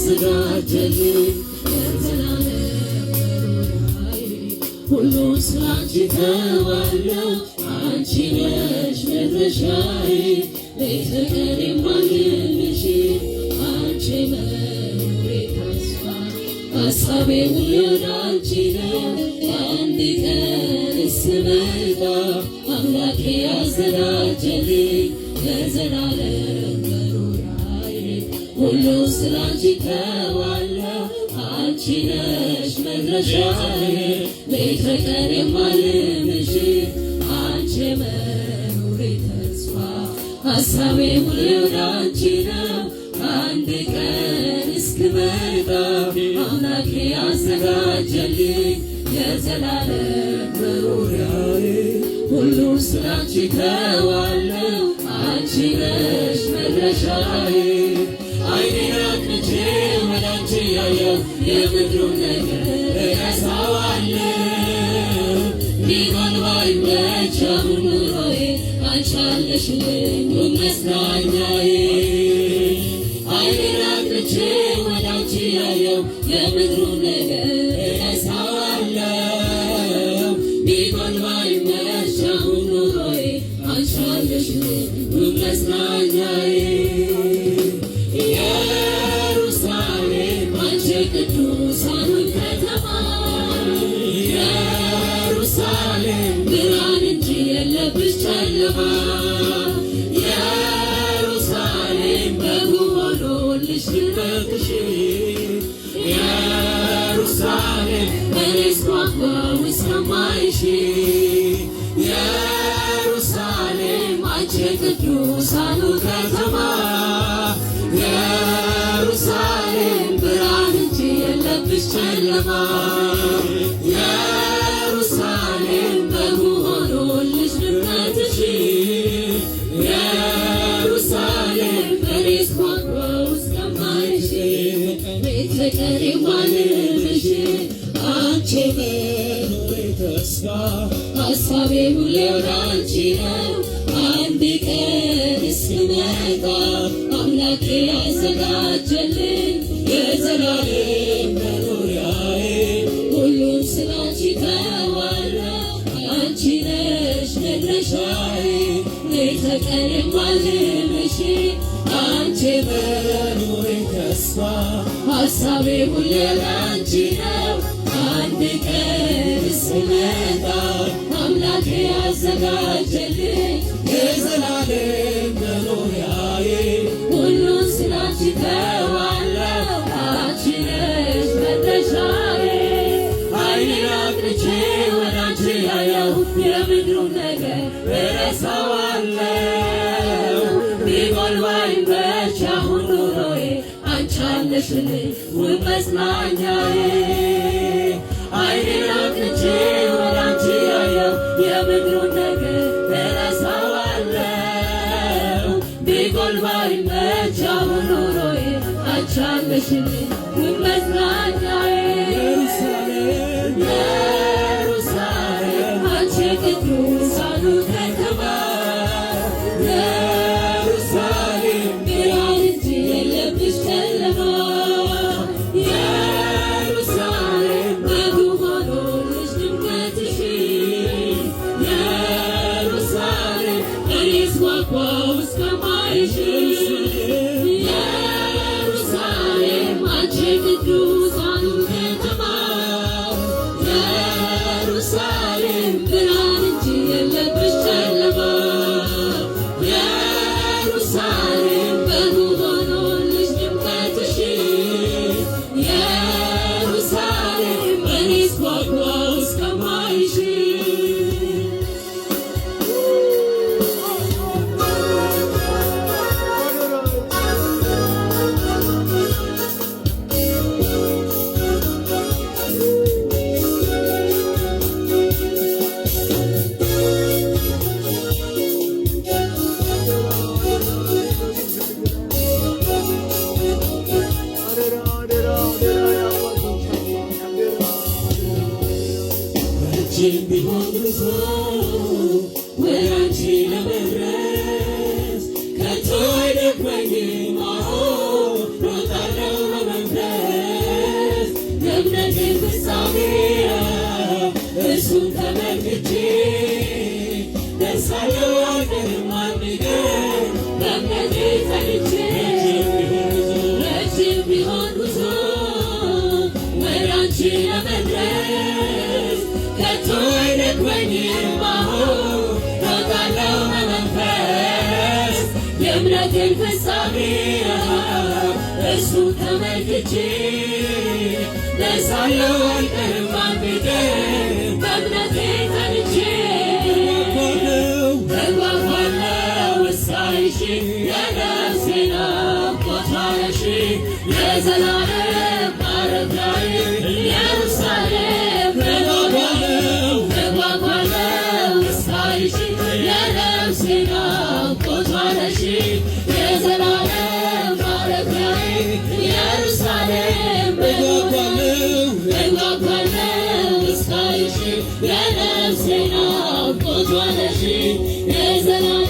ያዘጋጀልኝ የዘላለም መኖሪያዬ ሁሉ ስላንቺ ተዋለው አንቺ ነሽ መድረሻዬ ሌት ቀን የማልልሽ አንቺ መኖሬ ተስፋ ሀሳቤ ሁሉ አንቺ ነው አንድ ቀን ስመጣ አምላኬ ያዘጋጀልኝ የዘላለም መኖሪያዬ ሁሉ ስላንቺ ተዋለው አንቺ ነሽ መድረሻዬ ሌት ቀን የማልልሽ አንቺ መኖሬ ተስፋ ሀሳቤ ሁሉ አንቺ ነው አንድ ቀን እስክመጣ አምላኬ ያዘጋጀልኝ የዘላለም መኖሪያዬ ሁሉ ስላንቺ ተዋለው አንቺ ነሽ መድረሻዬ ዓይኔን አቅንቼ ወደ አንቺ ያየሁ የምድሩን ነገር እረሳዋለሁ ቢሆን ባይመች አሁን ኑሮዬ አንቺ አለሽልኝ መጽናኛዬ ዓይኔን አቅንቼ ወደ አንቺ ያየሁ የምድሩን ነገር እረሳዋለሁ ቢሆን ባይመች አሁን ኑሮዬ አንቺ አለሽልኝ መጽናኛዬ ኢየሩሳሌም አንቺ ቅዱሳን ከተማ ኢየሩሳሌም ብርሃን እንጂ የለብሽ ጨለማ ኢየሩሳሌም በጉ ሆኖልሽ ግርበትሽ ኢየሩሳሌም እኔስ ጓጓሁ እስከማይሽ ኢየሩሳሌም አንቺ ቅዱሳኑ ከተማ ኢየሩሳሌም ብርሃን እንጂ የለብሽ ጨለማ ኢየሩሳሌም በጉ ሆኖልሽ ድምቀትሽ ኢየሩሳሌም እኔስ ጓጓሁ እስከማይሽ ሌት ቀን የማልልሽ አንቺ መኖሬ ተስፋ ሀሳቤ ሁሌ ወደ አንቺ ነው አንድ ቀን እስክመጣ አምላኬ ያዘጋጀልኝ የዘላለም መኖሪያዬ ሁሉም ስላንቺ ተዋለው አንቺ ነሽ መድረሻዬ ሌት ቀን የማልልሽ አንቺ መኖሬ ተስፋ ሀሳቤ ሁሌ ለአንቺ ነው አንድ ቀን እስክመጣ አምላኬ ያዘጋጀልኝ የዘላለም መኖሪያዬ ሁሉን ስላንቺ ተዋለው አንቺ ነሽ መድረሻዬ ዓይኔን አቅንቼ ወደ አንቺ ያየሁ የምድሩን ነገር እረሳዋለሁ ቢጎል ባይመች አሁን ኑሮዬ አንቺ አለሽልኝ ውብ መጽናኛዬ ዓይኔን አቅንቼ ወደ አንቺ ያየሁ የምድሩን ነገር እረሳዋለሁ ቢጎል ባይመች አሁን ኑሮዬ አንቺ አለሽልኝ ውብ መጽናኛዬ ኢየሩሳሌም አንቺ ቅዱሳኑ ከተማ ኢየሩሳሌም ብርሃን እንጂ የለብሽ ጨለማ ኢየሩሳሌም በጉ ሆኖልሽ ድምቀትሽ ኢየሩሳሌም እኔስ ጓጓሁ እስከማይሽ ኢየሩሳሌም አንቺ ቅዱሳኑ ከተማ ኢየሩሳሌም ብርሃን እንጂ የለብሽ ጨለማ ኢየሩሳሌም በጉ ሆኖልሽ ድምቀትሽ ኢየሩሳሌም እኔስ ጓጓሁ እስከማይሽ ረጅም ቢሆን ጉዞ ወደ አንቺ ለመድረስ ከቶ አይደክመኝም ሮጣለሁ በመንፈስ ቢሆን ጉዞ ወደ አንቺ ለመድረስ ከቶ አይደክመኝም አሁን እሮጣለሁ በመንፈስ የእምነቴን ፍጻሜ እርሱ ተመልክቼ ደርሳለሁ አይቀርም አንዴ በእምነቴ ጸንቼ እጓጓለሁ እስካይሽ የነፍሴ ናፍቆቷ ነሽ የዘላለም ማረፊያዬ ኢየሩሳሌም እጓጓለሁ እስካይሽ የነፍሴ ናፍቆቷ ነሽ የዘላለም ማረፊያዬ ኢየሩሳሌም እጓጓለሁ እስካይሽ የነፍሴ ናፍቆቷ ነሽ የዘላለም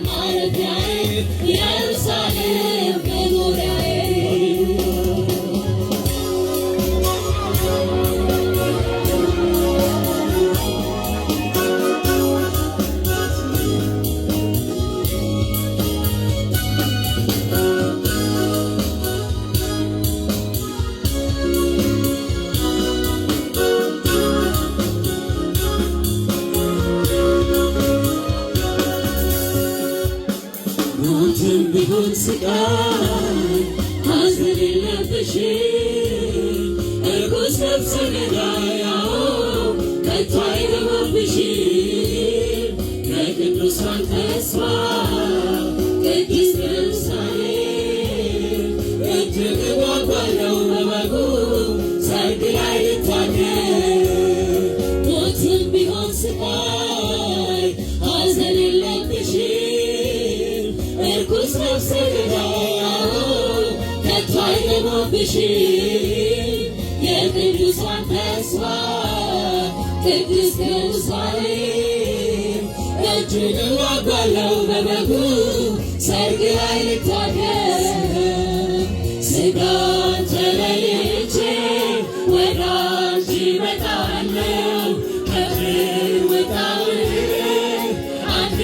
ማረፊያዬ ኢየሩሳሌም መኖሪያዬ ሞትም ቢሆን ስቃይ ሐዘን የለብሽም እርኩስ ነፍስ ገዳያው ከቶ አይገባብሽም ከቅዱሳን ተስፋ ቅድስት ኢየሩሳሌም እጅግ እጓጓለሁ በበጉ ሰርግ ላይ ልታደም ሞትም ቢሆን ስቃይ ሐዘን የለብሽም እርኩስ ነፍስ ገዳያው ከቶ አይገባብሽም የቅዱሳን ተስፋ ቅድስት ኢየሩሳሌም እጅግ እጓጓለሁ በበጉ ሰርግ ላይ ልታደም ሥጋን ተለይቼ ወደ አንቺ እመጣለሁ ከምድር ውጣ ውረድ አንድ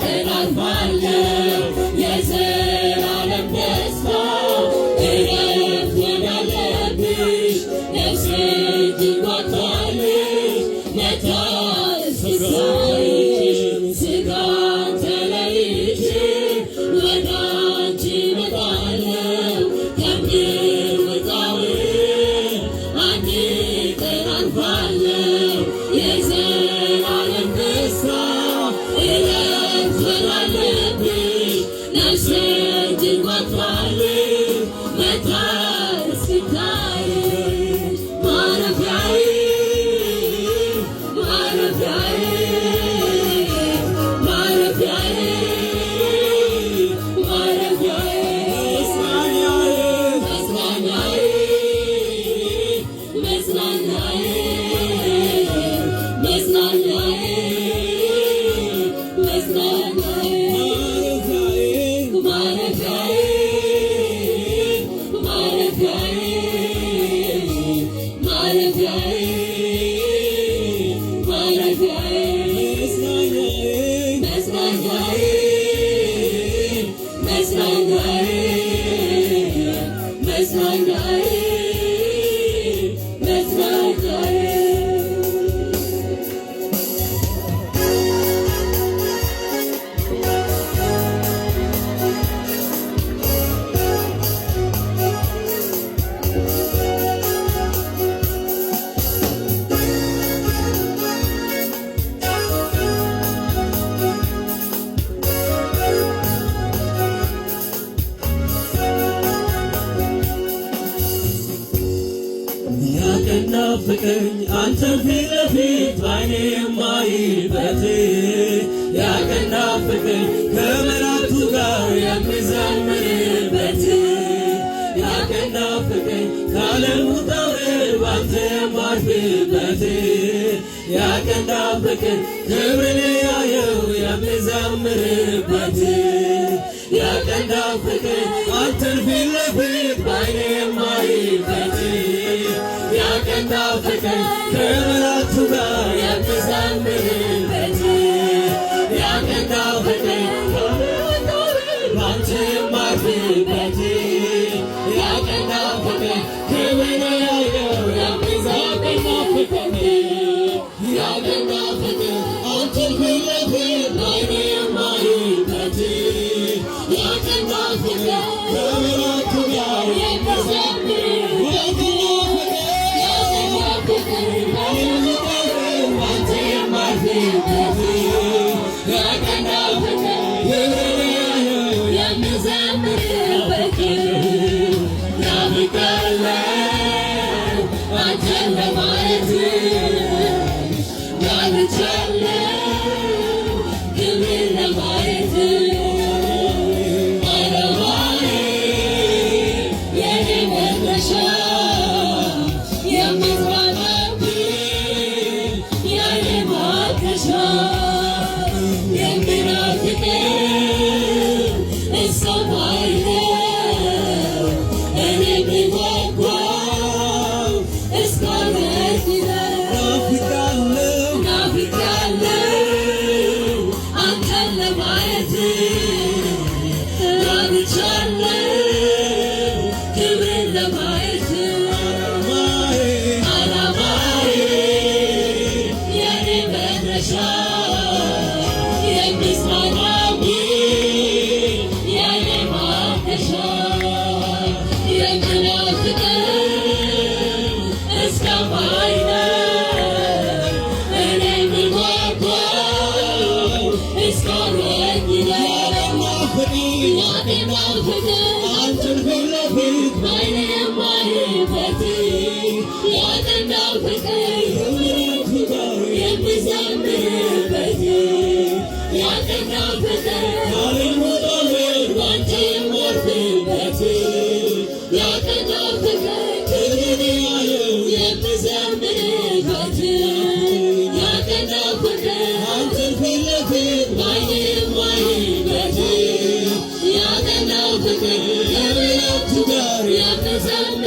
ቀን አልፋለሁ የዘላለም ደስታ እረፍት ወዳለብሽ ነፍሴ እጅግ ጓግታለች መታደስ ፍስሐሽ ሥጋን ተለይቼ ወደ አንቺ እመጣለሁ ከምድር ውጣ ውረድ አንድ ቀን አልፋለሁ የዘላለም ደስታ እረፍት ወዳለብሽ ነፍሴ እጅግ ጓግታለች መታደስ ፍስሐሽ ማረፊያዬ ማረፊያዬ ማረፊያዬ ማረፊያዬ መጽናኛዬ መጽናኛዬ መጽናኛዬ መጽናኛዬ ማረፊያዬ ማረፊያዬ ማረፊያዬ ማረፊያዬ መጽናኛዬ መጽናኛዬ መጽናኛዬ መጽናኛዬ ያቀናፍቀኝ አንተን ፊት ለፊት ባይኔ የማይበት ያቀናፍቀኝ ከመላእክቱ ጋር የምዘምርበት ያቀናፍቀኝ ከዓለም ውጣ ውረድ ባንተ የማርፍበት ያቀናፍቀኝ ክብርን ያየው የምዘምርበት ያቀናፍቀኝ አንተን ፊት ለፊት ባይኔ የማይበት ያቀናፍቀኝ ከመላእክቱ ጋር የምዘምርበት ያቀናፍቀኝ ባንተ የማርፍበት Yeah.